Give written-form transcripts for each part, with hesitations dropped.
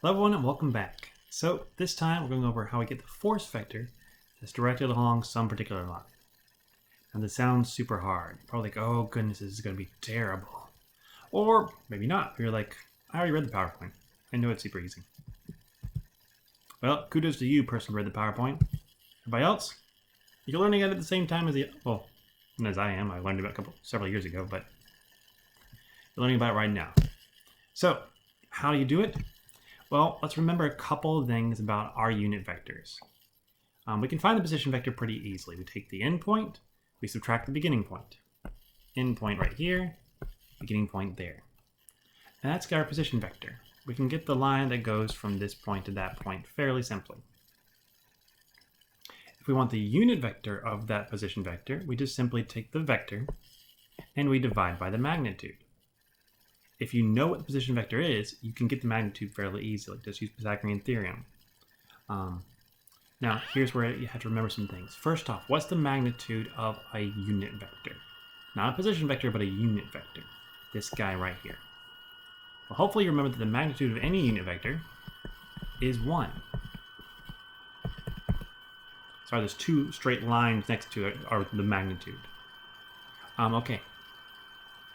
Hello everyone and welcome back. So this time we're going over how we get the force vector that's directed along some particular line. And this sounds super hard. You're probably like, oh goodness, this is going to be terrible. Or maybe not. You're like, I already read the PowerPoint. I know it's super easy. Well, kudos to you, person who read the PowerPoint. Everybody else, you're learning it at the same time as I am. I learned about it several years ago, but you're learning about it right now. So, how do you do it? Well, let's remember a couple of things about our unit vectors. We can find the position vector pretty easily. We take the end point, we subtract the beginning point. End point right here, beginning point there. And that's our position vector. We can get the line that goes from this point to that point fairly simply. If we want the unit vector of that position vector, we just simply take the vector and we divide by the magnitude. If you know what the position vector is, you can get the magnitude fairly easily. Just use Pythagorean theorem. Now, here's where you have to remember some things. First off, what's the magnitude of a unit vector? Not a position vector, but a unit vector. This guy right here. Well, hopefully you remember that the magnitude of any unit vector is 1. Sorry, there's two straight lines next to it are the magnitude. Okay.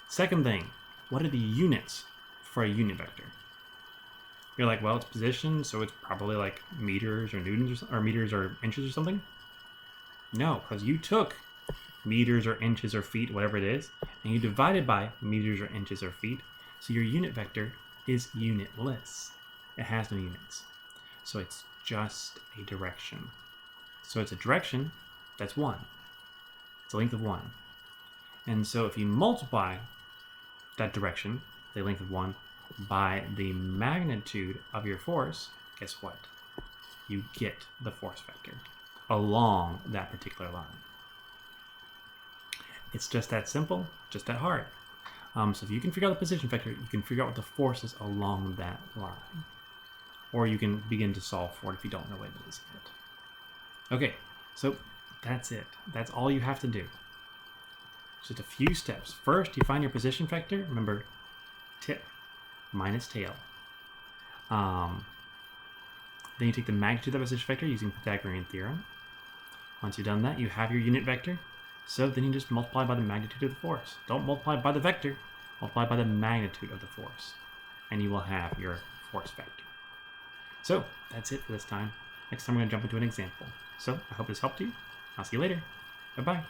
Second thing. What are the units for a unit vector? You're like, well, it's position, so it's probably like meters or newtons or meters or inches or something. No, because you took meters or inches or feet, whatever it is, and you divided by meters or inches or feet. So your unit vector is unitless. It has no units. So it's just a direction. So it's a direction that's 1. It's a length of 1. And so if you multiply that direction, the length of 1, by the magnitude of your force, guess what? You get the force vector along that particular line. It's just that simple, just that hard. So if you can figure out the position vector, you can figure out what the force is along that line. Or you can begin to solve for it if you don't know what it is yet. Okay, so that's it. That's all you have to do. Just a few steps. First, you find your position vector. Remember, tip minus tail. Then you take the magnitude of the position vector using Pythagorean theorem. Once you've done that, you have your unit vector. So then you just multiply by the magnitude of the force. Don't multiply by the vector, multiply by the magnitude of the force. And you will have your force vector. So that's it for this time. Next time we're going to jump into an example. So I hope this helped you. I'll see you later. Bye-bye.